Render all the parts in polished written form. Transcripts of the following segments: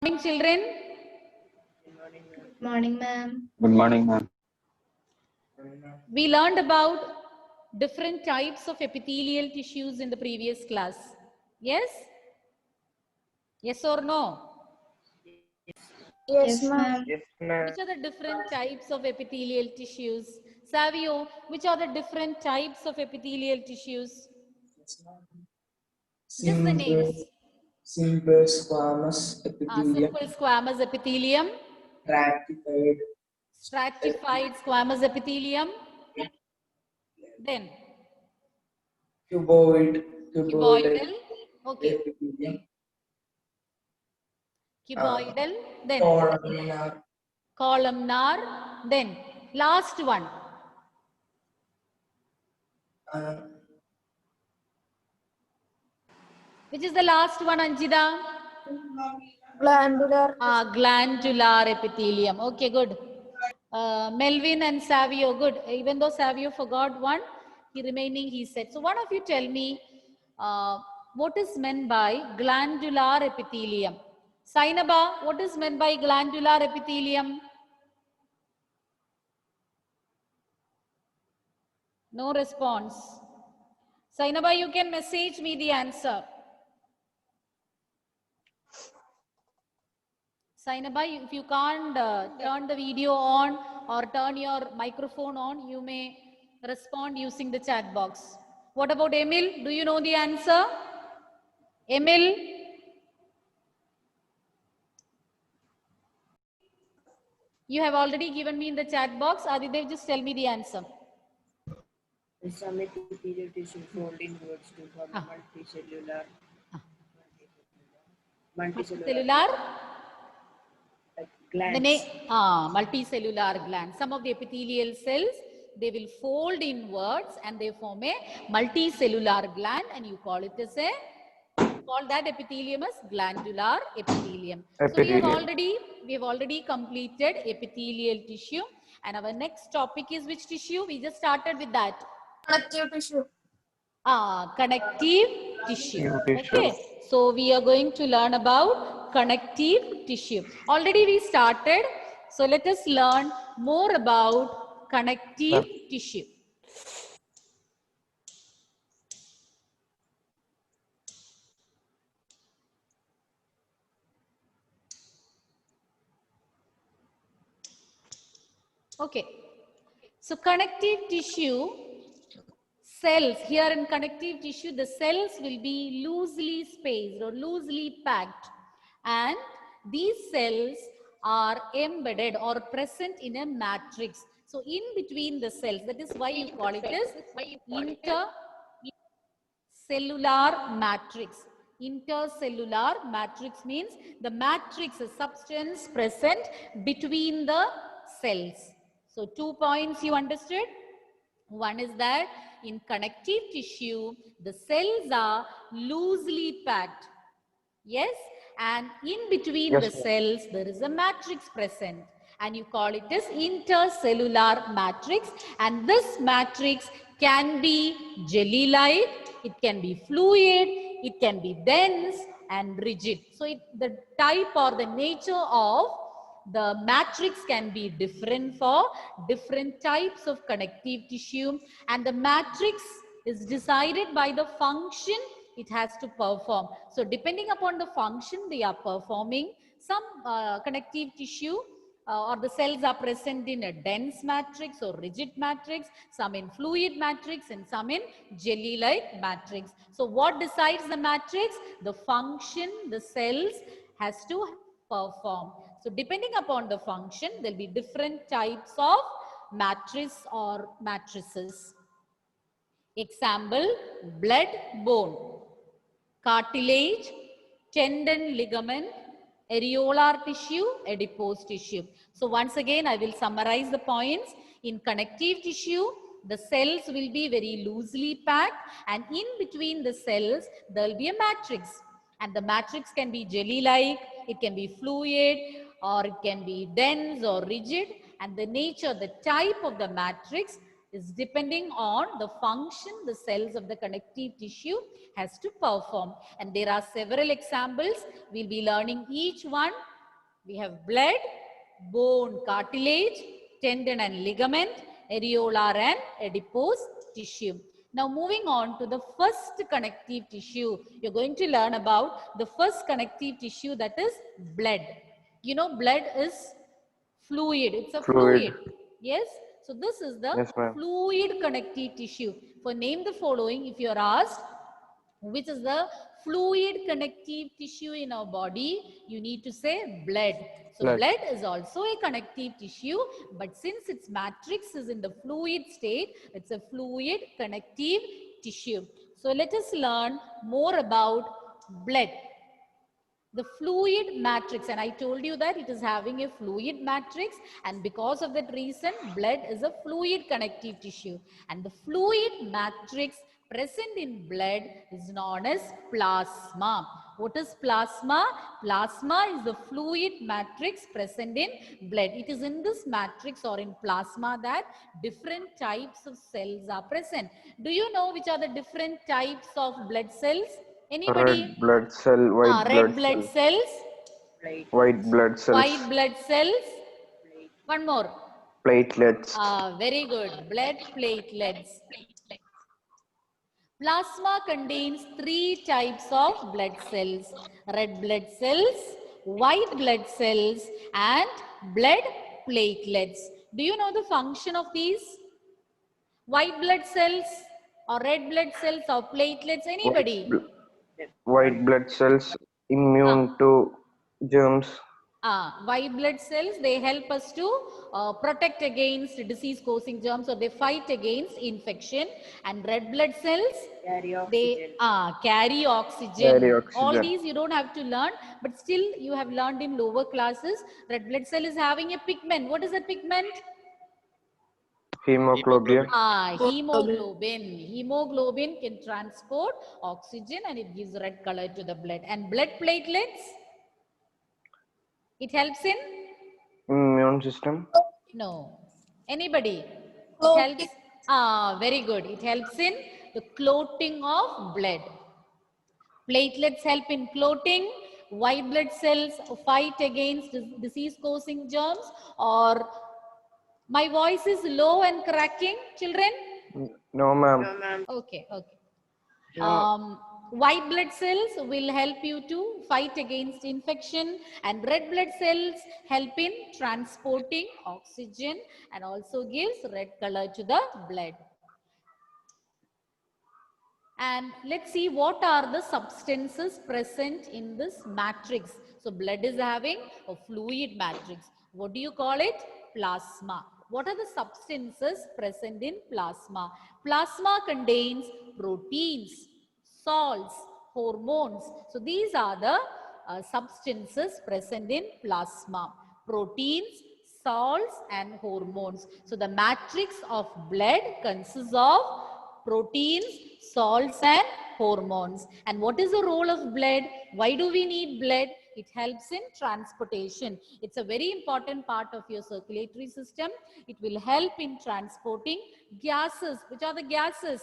Morning, children. Morning, ma'am. Good morning, ma'am. We learned about different types of epithelial tissues in the previous class. Yes? Yes or no? Yes, ma'am. Which are the different types of epithelial tissues? Savio, which are the different types of epithelial tissues? Just the names. Simple squamous epithelium, Simple squamous epithelium, stratified, stratified squamous epithelium, then cuboid cuboidal, okay, epithelium, cuboidal, then columnar, columnar, then last one, uh, which is the last one, Anjida? Glandular. Glandular epithelium. Okay, good. Melvin and Savio, good. Even though Savio forgot one, he said. So one of you tell me what is meant by glandular epithelium. Sainaba, what is meant by glandular epithelium? No response. Sainaba, you can message me the answer. Sainaba, if you can't turn the video on or turn your microphone on, you may respond using the chat box. What about Emil? Do you know the answer? Emil? You have already given me in the chat box. Adidev, just tell me the answer. Some epithelial tissue fold inwards to form multicellular Multicellular? glands. Multicellular gland. Some of the epithelial cells, they will fold inwards and they form a multicellular gland, and you call it as a, call that epithelium as glandular epithelium. So we have already completed epithelial tissue, and our next topic is which tissue? We just started with that. Connective tissue. Connective tissue. Okay, so we are going to learn about connective tissue. Already we started, so let us learn more about connective tissue. Okay, so connective tissue cells, here in connective tissue, the cells will be loosely spaced or loosely packed, and these cells are embedded or present in a matrix. So in between the cells, that is why you call it as intercellular matrix. Intercellular matrix means the matrix is substance present between the cells. So 2 points you understood. One is that in connective tissue, the cells are loosely packed. Yes, and in between the cells, there is a matrix present, and you call it as intercellular matrix. And this matrix can be jelly-like, it can be fluid, it can be dense and rigid. So the type or the nature of the matrix can be different for different types of connective tissue, and the matrix is decided by the function it has to perform. So depending upon the function they are performing, some connective tissue or the cells are present in a dense matrix or rigid matrix, some in fluid matrix and some in jelly-like matrix. So what decides the matrix? The function the cells has to perform. So depending upon the function, there will be different types of matrices or matrices. Example, blood, bone, cartilage, tendon, ligament, areolar tissue, adipose tissue. So once again, I will summarize the points. In connective tissue, the cells will be very loosely packed, and in between the cells, there will be a matrix. And the matrix can be jelly-like, it can be fluid, or it can be dense or rigid. And the nature, the type of the matrix is depending on the function the cells of the connective tissue has to perform. And there are several examples. We'll be learning each one. We have blood, bone, cartilage, tendon and ligament, areolar and adipose tissue. Now moving on to the first connective tissue, you're going to learn about the first connective tissue, that is blood. You know, blood is fluid. It's a fluid. Yes. So this is the Yes, ma'am. fluid connective tissue. For name the following, if you are asked which is the fluid connective tissue in our body, you need to say blood. So blood is also a connective tissue, but since its matrix is in the fluid state, it's a fluid connective tissue. So let us learn more about blood. The fluid matrix, and I told you that it is having a fluid matrix, and because of that reason, blood is a fluid connective tissue. And the fluid matrix present in blood is known as plasma. What is plasma? Plasma is the fluid matrix present in blood. It is in this matrix or in plasma that different types of cells are present. Do you know which are the different types of blood cells? Anybody? Red blood cell, white Red blood blood cell, cells, white blood cells, white blood cells. One more. platelets. Very good. Blood platelets. Plasma contains 3 types of blood cells: red blood cells, white blood cells, and blood platelets. Do you know the function of these? White blood cells or red blood cells or platelets? Anybody? White blood cells immune to germs. White blood cells, they help us to protect against disease causing germs, or they fight against infection. And red blood cells, Carry they oxygen. carry oxygen. Carry All oxygen. these you don't have to learn, but still you have learned in lower classes. Red blood cell is having a pigment. What is a pigment? Hemoglobin. Hemoglobin. Hemoglobin can transport oxygen and it gives red color to the blood. And blood platelets, it helps in? Immune system. No. Anybody? It Clotting. helps. Very good. It helps in the clotting of blood. Platelets help in clotting. White blood cells fight against disease causing germs. Or my voice is low and cracking, children? No, ma'am. Okay, okay. White blood cells will help you to fight against infection, and red blood cells help in transporting oxygen and also gives red color to the blood. And let's see what are the substances present in this matrix. So blood is having a fluid matrix. What do you call it? Plasma. What are the substances present in plasma? Plasma contains proteins, salts, hormones. So these are the substances present in plasma: proteins, salts and hormones. So the matrix of blood consists of proteins, salts and hormones. And what is the role of blood? Why do we need blood? It helps in transportation. It's a very important part of your circulatory system. It will help in transporting gases. Which are the gases?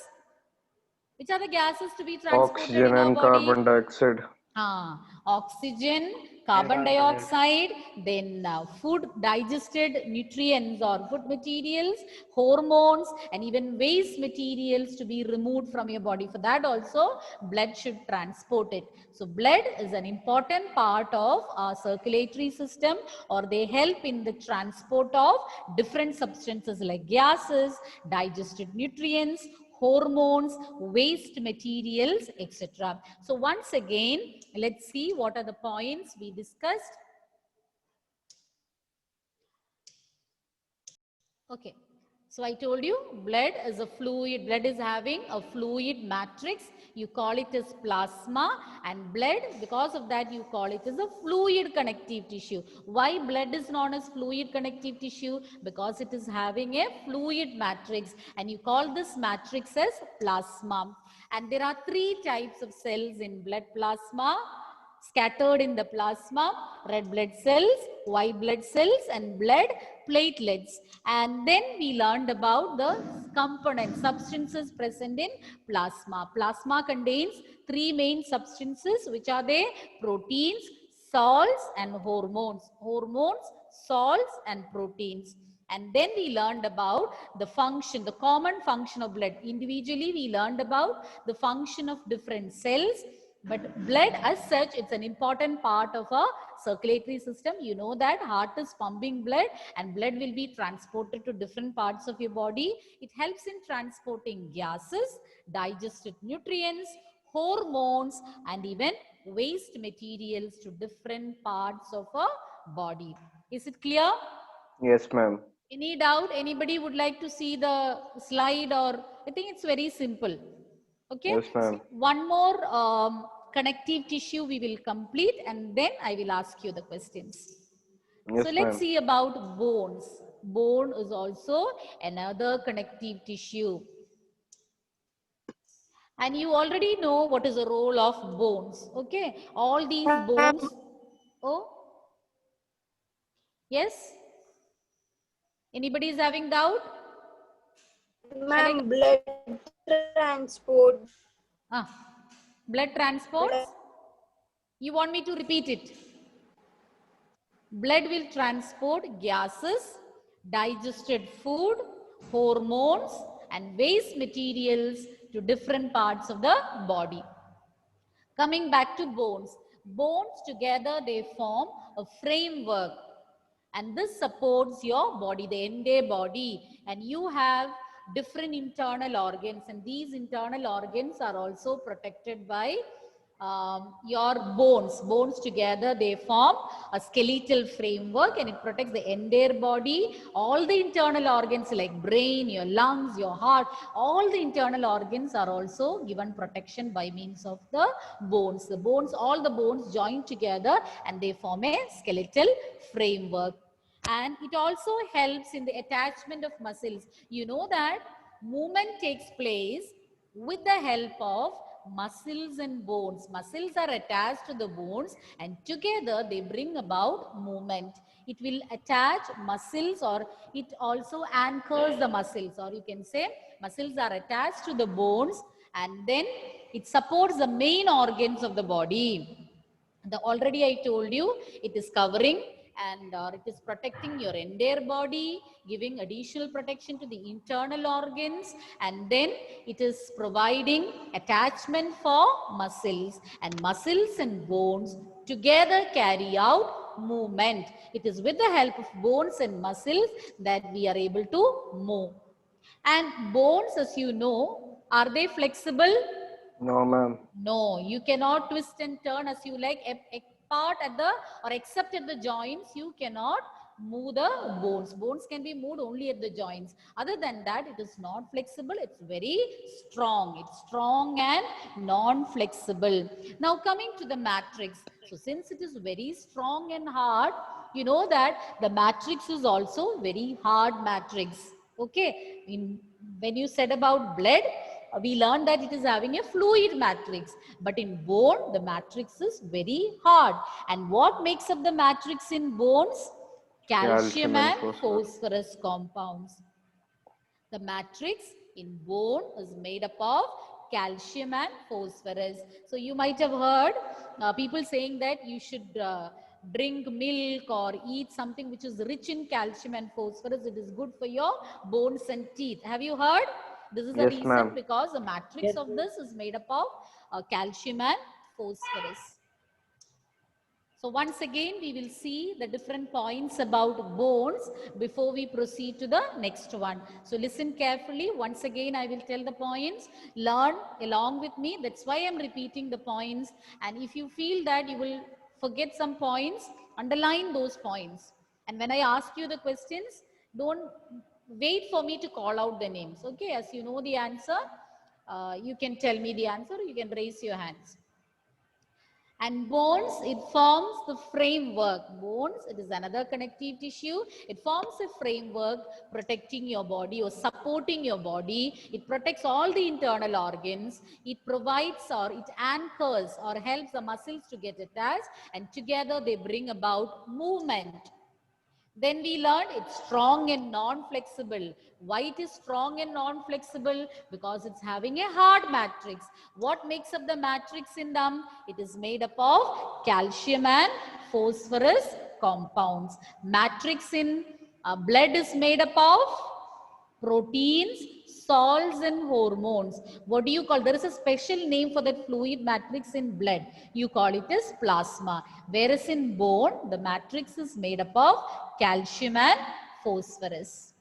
Which are the gases to be transported Oxygen in our and body? carbon dioxide. Oxygen, carbon dioxide, then food digested nutrients or food materials, hormones, and even waste materials to be removed from your body. For that also, blood should transport it. So blood is an important part of our circulatory system, or they help in the transport of different substances like gases, digested nutrients, hormones, waste materials, etc. So once again, let's see what are the points we discussed. Okay. So I told you blood is a fluid, blood is having a fluid matrix. You call it as plasma, and blood, because of that you call it as a fluid connective tissue. Why blood is known as fluid connective tissue? Because it is having a fluid matrix, and you call this matrix as plasma. And there are 3 types of cells in blood plasma scattered in the plasma: red blood cells, white blood cells and blood platelets. And then we learned about the components, substances present in plasma. Plasma contains three main substances, which are they? Proteins, salts, and hormones. Hormones, salts, and proteins. And then we learned about the function, the common function of blood. Individually, we learned about the function of different cells. But blood as such, it's an important part of our circulatory system. You know that heart is pumping blood and blood will be transported to different parts of your body. It helps in transporting gases, digested nutrients, hormones, and even waste materials to different parts of our body. Is it clear? Yes, ma'am. Any doubt? Anybody would like to see the slide? Or I think it's very simple. Okay. Yes, ma'am. One more connective tissue we will complete, and then I will ask you the questions. Yes, So let's ma'am. see about bones. Bone is also another connective tissue. And you already know what is the role of bones. Okay. All these bones. Oh. Yes. Anybody is having doubt? Ma'am, blood transport. Blood transports? You want me to repeat it? Blood will transport gases, digested food, hormones, and waste materials to different parts of the body. Coming back to bones. Bones together, they form a framework. And this supports your body, the entire body. And you have different internal organs. And these internal organs are also protected by your bones. Bones together, they form a skeletal framework, and it protects the entire body. All the internal organs like brain, your lungs, your heart, all the internal organs are also given protection by means of the bones. The bones, all the bones join together and they form a skeletal framework. And it also helps in the attachment of muscles. You know that movement takes place with the help of muscles and bones. Muscles are attached to the bones and together they bring about movement. It will attach muscles, or it also anchors the muscles, or you can say muscles are attached to the bones, and then it supports the main organs of the body. Already I told you, it is covering and it is protecting your entire body, giving additional protection to the internal organs, and then it is providing attachment for muscles, and muscles and bones together carry out movement. It is with the help of bones and muscles that we are able to move. And bones, as you know, are they flexible? No, ma'am. No, you cannot twist and turn as you like. Apart at the, or except at the joints, you cannot move the bones. Bones can be moved only at the joints. Other than that, it is not flexible. It's very strong. It's strong and non-flexible. Now coming to the matrix. So since it is very strong and hard, you know that the matrix is also very hard matrix. Okay. When you said about blood, we learned that it is having a fluid matrix, but in bone the matrix is very hard. And what makes up the matrix in bones? Calcium and phosphorus compounds. The matrix in bone is made up of calcium and phosphorus. So you might have heard people saying that you should drink milk or eat something which is rich in calcium and phosphorus. It is good for your bones and teeth. Have you heard? This is the Yes, reason, ma'am. because the matrix of this is made up of calcium and phosphorus. So once again, we will see the different points about bones before we proceed to the next one. So listen carefully. Once again, I will tell the points. Learn along with me. That's why I'm repeating the points. And if you feel that you will forget some points, underline those points. And when I ask you the questions, don't wait for me to call out the names. Okay, as you know the answer, you can tell me the answer, you can raise your hands. And bones, it forms the framework. Bones, it is another connective tissue. It forms a framework protecting your body or supporting your body. It protects all the internal organs. It provides, or it anchors or helps the muscles to get attached, and together they bring about movement. Then we learned it's strong and non-flexible. Why it is strong and non-flexible? Because it's having a hard matrix. What makes up the matrix in them? It is made up of calcium and phosphorus compounds. Matrix in blood is made up of proteins, salts and hormones. What do you call? There is a special name for that fluid matrix in blood. You call it as plasma. Whereas in bone, the matrix is made up of calcium and phosphorus.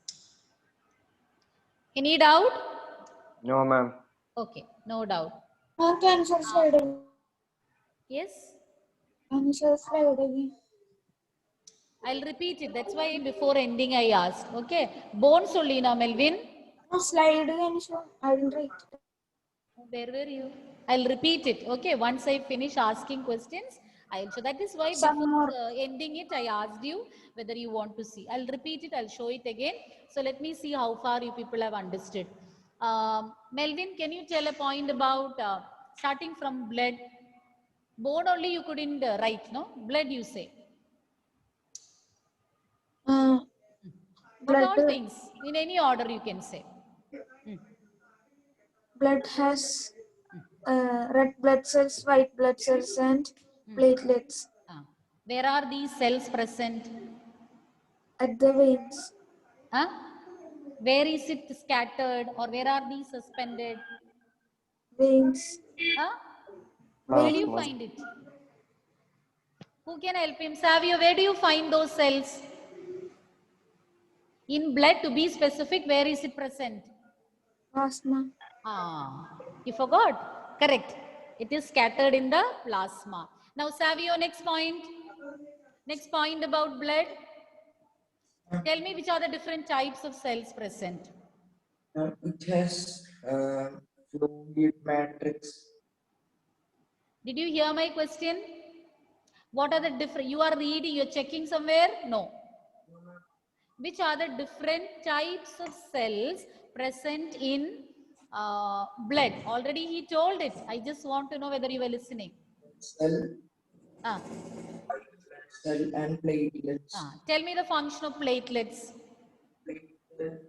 Any doubt? No, ma'am. Okay, no doubt. Can you slide again? Yes, Can you slide again? I'll repeat it. That's why before ending I asked. Okay, bone solina, Melvin. No, slide again. I didn't write. Where were you? I'll repeat it. Okay, once I finish asking questions, so that is why Some before more. ending it, I asked you whether you want to see. I'll repeat it. I'll show it again. So let me see how far you people have understood. Melvin, can you tell a point about starting from blood? Bone only you couldn't write, no? Blood you say. What all Blood, things? In any order you can say. blood has red blood cells, white blood cells, and platelets Where are these cells present? at the veins. Huh? Where is it scattered or where are these suspended? Veins. Huh? Where do you Plasma. find it? Who can help him? Savio, where do you find those cells? In blood, to be specific, where is it present? Plasma. You forgot. Correct. It is scattered in the plasma. Now, Savio, next point. Next point about blood. Tell me which are the different types of cells present. It has fluid matrix. Did you hear my question? What are the different? You are reading, you're checking somewhere? No. Which are the different types of cells present in blood? Already he told it. I just want to know whether you were listening. Cell, Ah. cell and platelets. Tell me the function of platelets.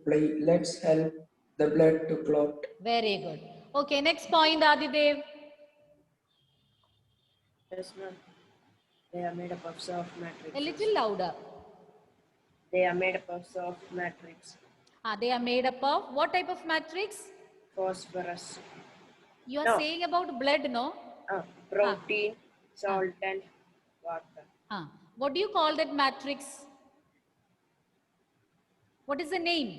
Platelets help the blood to clot. Very good. Okay, next point, Adidev. Yes, ma'am. They are made up of soft A matrix. little louder. They are made up of soft matrix. They are made up of what type of matrix? Phosphorus. You are No. saying about blood, no? Protein, salt, and water. What do you call that matrix? What is the name?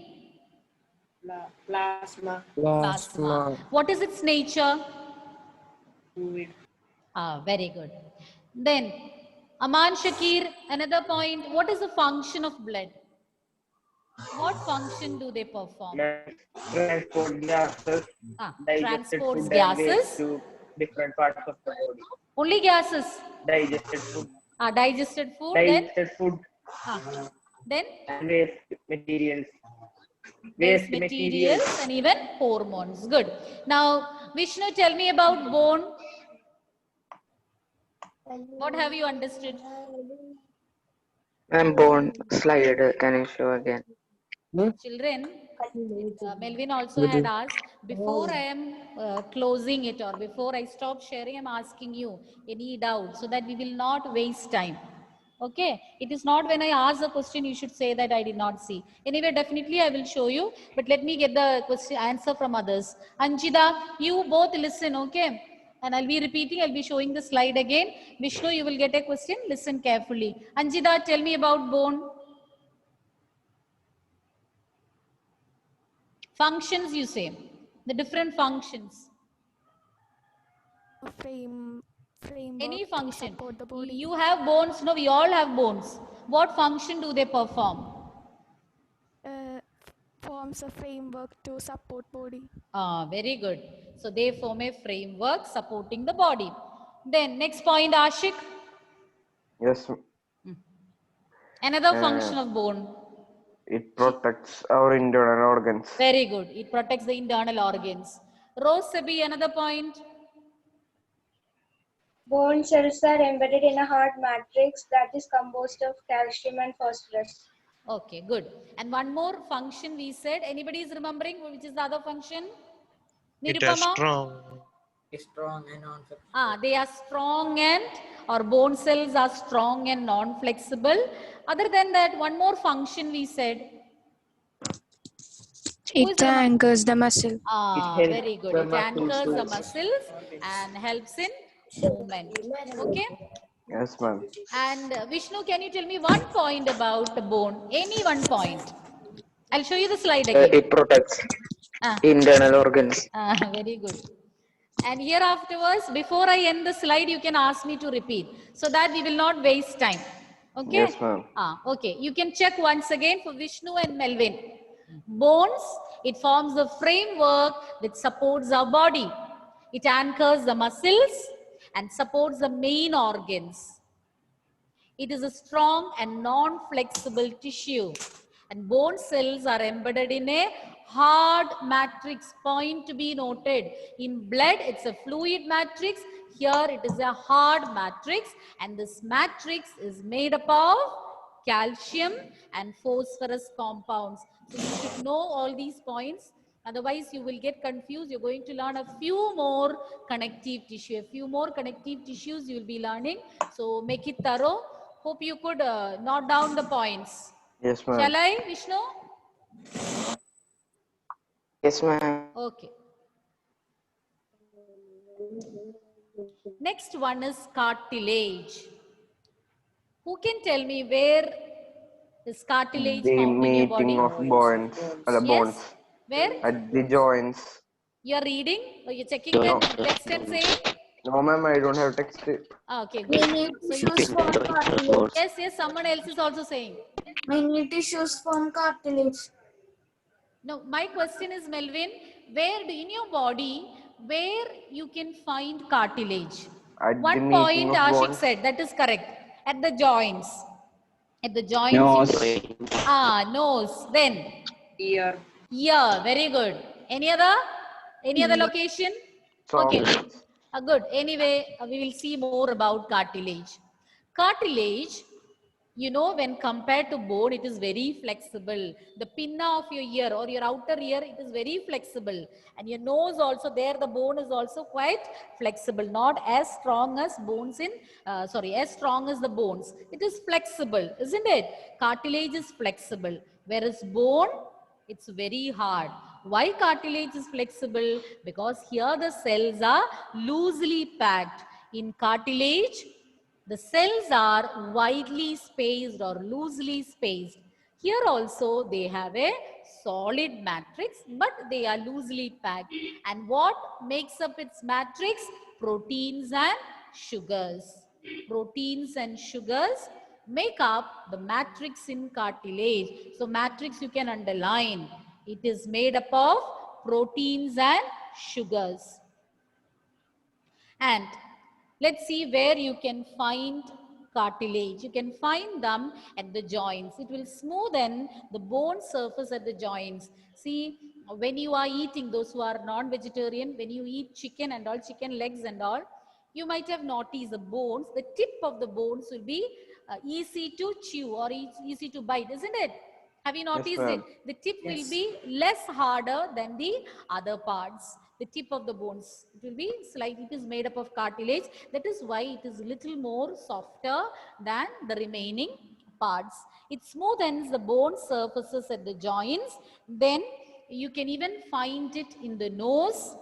Plasma. Plasma. What is its nature? Fluid. Very good. Then, Aman Shakir, another point. What is the function of blood? What function do they perform? Transport gases, digested Transports food and waste gases. to different parts of the body. Only gases. Digested food. Digested food. Digested food Then and waste materials. waste materials and even hormones. Good. Now, Vishnu, tell me about bone. What have you understood? I'm born slide. Can you show again? Children, Melvin also had asked, before I am closing it or before I stop sharing, I'm asking you any doubt so that we will not waste time. Okay, it is not when I ask the question you should say that I did not see. Anyway, definitely I will show you, but let me get the question answer from others. Anjida, you both listen, okay? And I'll be repeating, I'll be showing the slide again. Vishnu, you will get a question, listen carefully. Anjida, tell me about bone. Functions, you say, the different functions. Framework Any to function. support the body. You have bones, no, we all have bones. What function do they perform? Forms a framework to support body. Very good. So they form a framework supporting the body. Then next point, Ashik. Yes, Another function of bone. it protects our internal organs. Very good. It protects the internal organs. Rose Sabi, another point. Bone cells are embedded in a hard matrix that is composed of calcium and phosphorus. Okay, good. And one more function we said. Anybody is remembering which is the other function? It is Nirupama? strong. Strong and non-flexible. They are strong and, or bone cells are strong and non-flexible. Other than that, one more function we said. Who is It anchors the muscle. very good. It anchors the muscles and helps in movement. Okay. Yes, ma'am. And Vishnu, can you tell me one point about the bone? Any one point. I'll show you the slide again. It protects Ah. internal organs. Very good. And here afterwards, before I end the slide, you can ask me to repeat so that we will not waste time. Okay? Yes, ma'am. Okay. You can check once again for Vishnu and Melvin. Bones, it forms the framework that supports our body. It anchors the muscles and supports the main organs. It is a strong and non-flexible tissue. And bone cells are embedded in a hard matrix. Point to be noted. In blood, it's a fluid matrix. Here, it is a hard matrix. And this matrix is made up of calcium and phosphorus compounds. So you should know all these points. Otherwise, you will get confused. You're going to learn a few more connective tissue. A few more connective tissues you will be learning. So make it thorough. Hope you could note down the points. Yes, ma'am. Shall I, Vishnu? Yes, ma'am. Okay. Next one is cartilage. Who can tell me where is cartilage The found in your body? meeting of bones. Yes. Bones. Where? At the joints. You're reading or you're checking the text and saying? No, ma'am, I don't have text. Okay, We good. need So you, tissues from cartilage. yes, someone else is also saying. We need tissues from cartilage. No, my question is, Melvin, where do in your body, where you can find cartilage? At the One meeting point of Ashik bones. said, that is correct. At the joints. At the joints. Nose. Nose. Then Ear. ear. Very good. Any other? Any other location? Okay. Sockets. Good. Anyway, we will see more about cartilage. Cartilage, you know, when compared to bone, it is very flexible. The pinna of your ear or your outer ear, it is very flexible. And your nose also, there the bone is also quite flexible. Not as strong as bones in, as strong as the bones. It is flexible, isn't it? Cartilage is flexible. Whereas bone, it's very hard. Why cartilage is flexible? Because here the cells are loosely packed. In cartilage, the cells are widely spaced or loosely spaced. Here also they have a solid matrix, but they are loosely packed. And what makes up its matrix? Proteins and sugars. Proteins and sugars make up the matrix in cartilage. So matrix you can underline. It is made up of proteins and sugars. And let's see where you can find cartilage. You can find them at the joints. It will smoothen the bone surface at the joints. See, when you are eating, those who are non-vegetarian, when you eat chicken and all, chicken legs and all, you might have noticed the bones, the tip of the bones will be easy to chew or easy to bite, isn't it? Have you noticed it? The tip will be less harder than the other parts. The tip of the bones, it will be slightly, it is made up of cartilage. That is why it is a little more softer than the remaining parts. It smoothens the bone surfaces at the joints. Then you can even find it in the nose,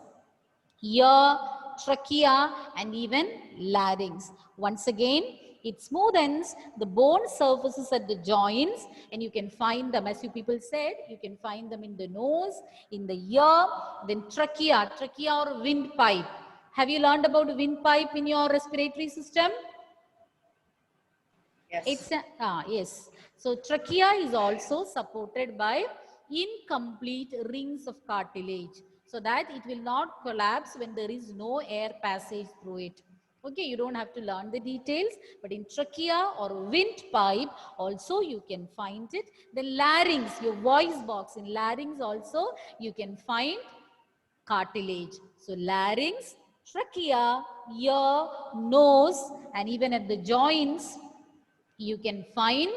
ear, trachea, and even larynx. Once again, it smoothens the bone surfaces at the joints, and you can find them, as you people said, you can find them in the nose, in the ear, then trachea or windpipe. Have you learned about windpipe in your respiratory system? Yes. It's yes. So trachea is also supported by incomplete rings of cartilage, so that it will not collapse when there is no air passage through it. Okay, you don't have to learn the details, but in trachea or windpipe also you can find it. The larynx, your voice box, in larynx also you can find cartilage. So larynx, trachea, ear, nose, and even at the joints you can find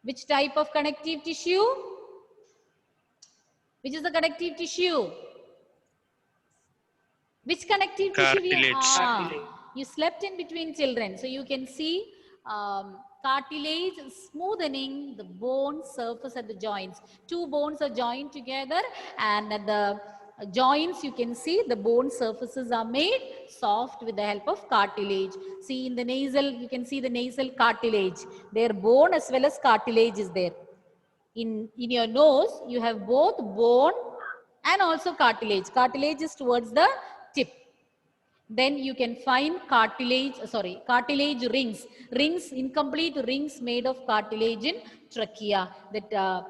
Which type of connective tissue? Which is the connective tissue? Which connective tissue we have? You slept in between children. So you can see cartilage smoothening the bone surface at the joints. Two bones are joined together, and at the joints you can see the bone surfaces are made soft with the help of cartilage. See in the nasal, you can see the nasal cartilage. Their bone as well as cartilage is there. In your nose, you have both bone and also cartilage. Cartilage is towards the tip. Then you can find cartilage rings, incomplete rings made of cartilage in trachea. That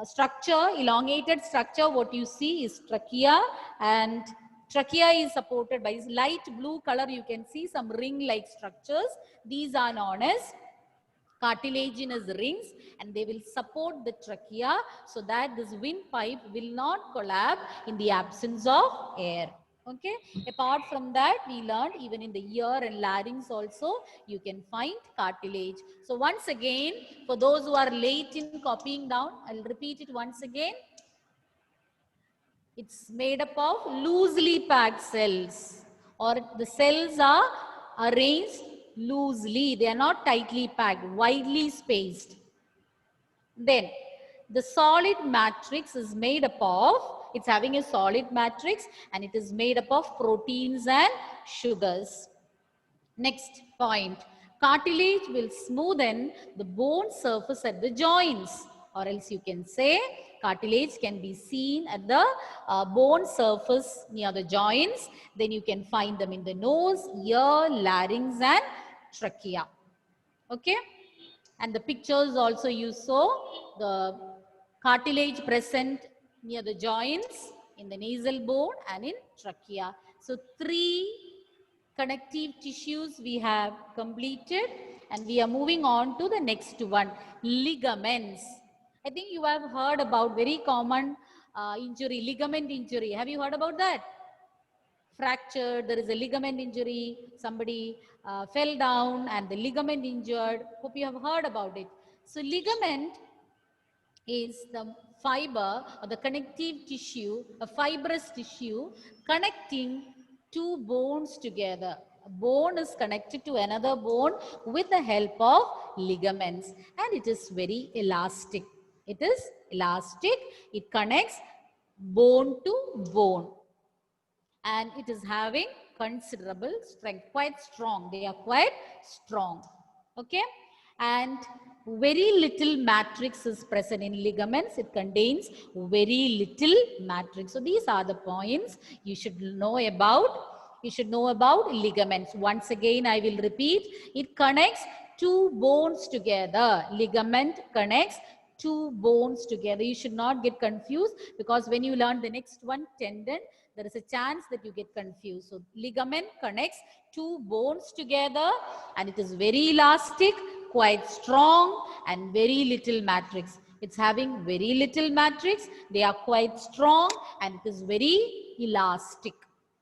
structure, elongated structure, what you see is trachea, and trachea is supported by this light blue color. You can see some ring-like structures. These are known as cartilaginous rings, and they will support the trachea so that this windpipe will not collapse in the absence of air. Okay. Apart from that, we learned even in the ear and larynx also you can find cartilage. So once again, for those who are late in copying down, I'll repeat it once again. It's made up of loosely packed cells, or the cells are arranged loosely. They are not tightly packed, widely spaced. Then the solid matrix is made up of, it's having a solid matrix, and it is made up of proteins and sugars. Next point, cartilage will smoothen the bone surface at the joints, or else you can say cartilage can be seen at the bone surface near the joints. Then you can find them in the nose, ear, larynx and trachea. Okay. And the pictures also you saw the cartilage present near the joints, in the nasal bone and in trachea. So 3 connective tissues we have completed, and we are moving on to the next one, ligaments. I think you have heard about very common injury, ligament injury. Have you heard about that? Fractured, there is a ligament injury, somebody fell down and the ligament injured. Hope you have heard about it. So ligament is the fiber or the connective tissue, a fibrous tissue connecting two bones together. A bone is connected to another bone with the help of ligaments, and it is very elastic. It is elastic. It connects bone to bone, and it is having considerable strength, quite strong. They are quite strong. Okay. And very little matrix is present in ligaments. It contains very little matrix. So these are the points you should know about. You should know about ligaments. Once again, I will repeat. It connects two bones together. Ligament connects two bones together. You should not get confused, because when you learn the next one, tendon, there is a chance that you get confused. So ligament connects two bones together, and it is very elastic, quite strong, and very little matrix. It's having very little matrix. They are quite strong, and it is very elastic.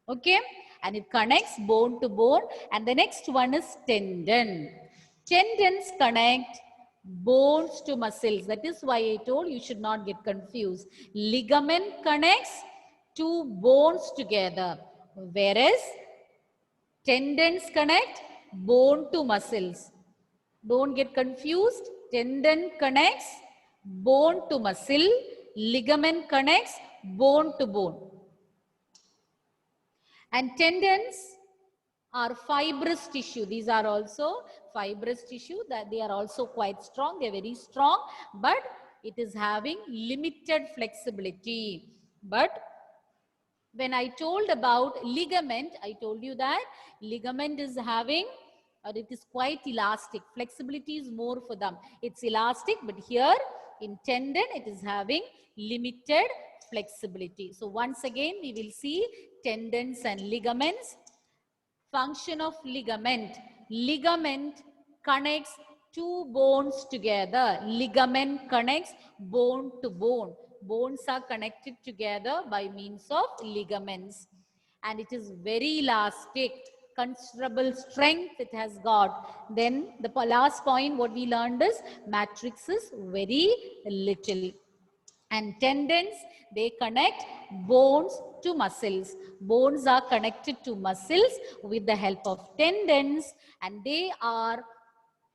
Okay. And it connects bone to bone. And the next one is tendon. Tendons connect bones to muscles. That is why I told you should not get confused. Ligament connects two bones together, whereas tendons connect bone to muscles. Don't get confused. Tendon connects bone to muscle. Ligament connects bone to bone. And tendons are fibrous tissue. These are also fibrous tissue, that they are also quite strong. They are very strong, but it is having limited flexibility. But when I told about ligament, I told you that ligament is having, or it is quite elastic. Flexibility is more for them. It's elastic, but here in tendon, it is having limited flexibility. So once again, we will see tendons and ligaments. Function of ligament. Ligament connects two bones together. Ligament connects bone to bone. Bones are connected together by means of ligaments. And it is very elastic. considerable strength it has got. Then the last point what we learned is matrix is very little. And tendons, they connect bones to muscles. Bones are connected to muscles with the help of tendons, and they are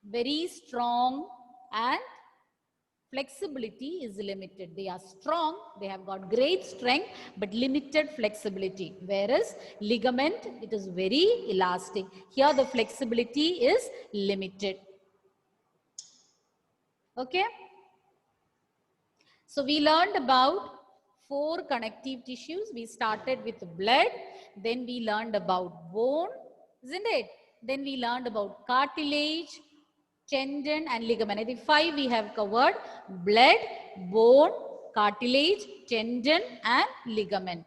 very strong, and flexibility is limited. They are strong, they have got great strength, but limited flexibility. Whereas ligament, it is very elastic. Here the flexibility is limited. Okay. So we learned about 4 connective tissues. We started with blood, then we learned about bone, isn't it? Then we learned about cartilage, tendon and ligament. I think 5 we have covered: blood, bone, cartilage, tendon and ligament.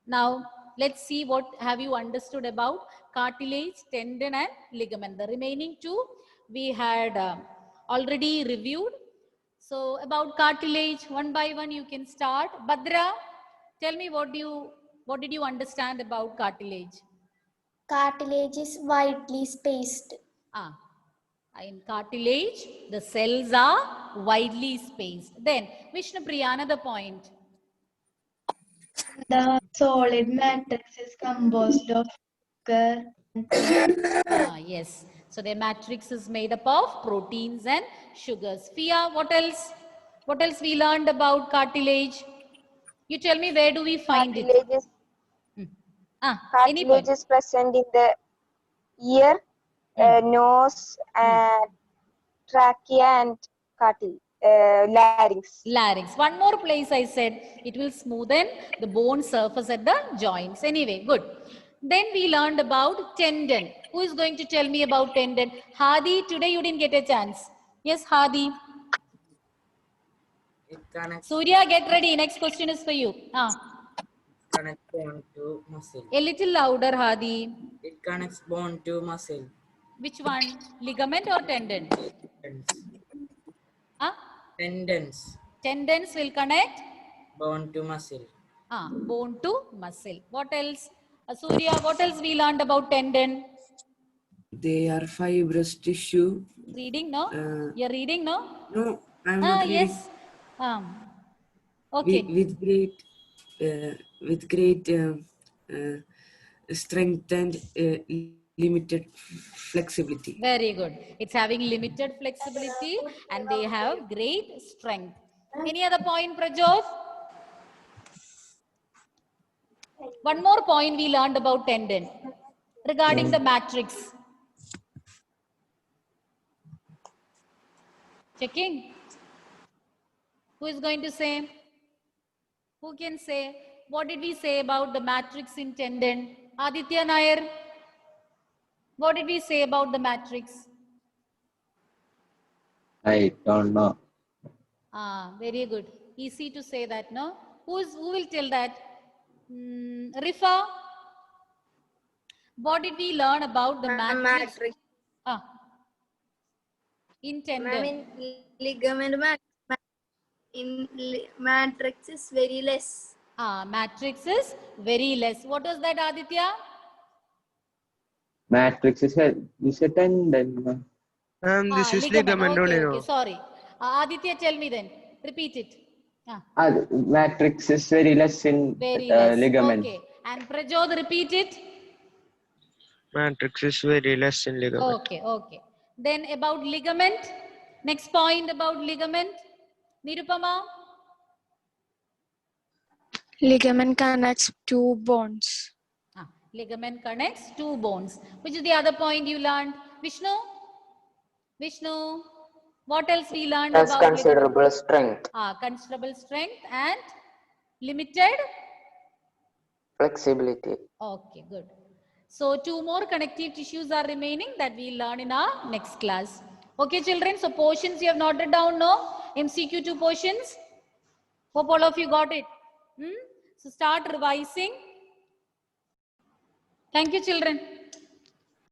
Now let's see what have you understood about cartilage, tendon and ligament. The remaining 2 we had already reviewed. So about cartilage, one by one you can start. Badra, tell me what did you understand about cartilage? Cartilage is widely spaced. In cartilage, the cells are widely spaced. Then, Vishnupriya, another point. The solid matrix is composed of sugar. Yes. So the matrix is made up of proteins and sugars. Fia, what else? What else we learned about cartilage? You tell me, where do we find it? Any point? Cartilage is present in the ear, nose, and trachea and larynx. Larynx. One more place I said, it will smoothen the bone surface at the joints. Anyway, good. Then we learned about tendon. Who is going to tell me about tendon? Hadi, today you didn't get a chance. Yes, Hadi. It connects. Surya, get ready. Next question is for you. Connects bone to muscle. A little louder, Hadi. It connects bone to muscle. Which one? Ligament or tendon? Tendons. Tendons will connect bone to muscle. Bone to muscle. What else? Surya, what else we learned about tendon? They are fibrous tissue. Reading, no? You're reading, no? No, I'm not reading. Yes. Okay. With great strength and limited flexibility. Very good. It's having limited flexibility and they have great strength. Any other point, Prajot? One more point we learned about tendon regarding the matrix. Checking. Who is going to say? Who can say? What did we say about the matrix in tendon? Aditya Nair. What did we say about the matrix? I don't know. Very good. Easy to say that, no? Who will tell that? Rifa. What did we learn about the matrix? In tendon. Ligament matrix is very less. Matrix is very less. What was that, Aditya? Matrix is a tendon. This is ligament only. Okay, sorry. Aditya, tell me then. Repeat it. Matrix is very less in ligament. Okay. And Prajod, repeat it. Matrix is very less in ligament. Okay. Then about ligament. Next point about ligament. Nirupama. Ligament connects two bones. Ligament connects two bones. Which is the other point you learned? Vishnu? What else we learned Has about considerable ligament? strength. Considerable strength and limited flexibility. Okay, good. So 2 more connective tissues are remaining that we learn in our next class. Okay, children. So portions you have noted down, no? MCQ 2 portions. Hope all of you got it. So start revising. Thank you, children.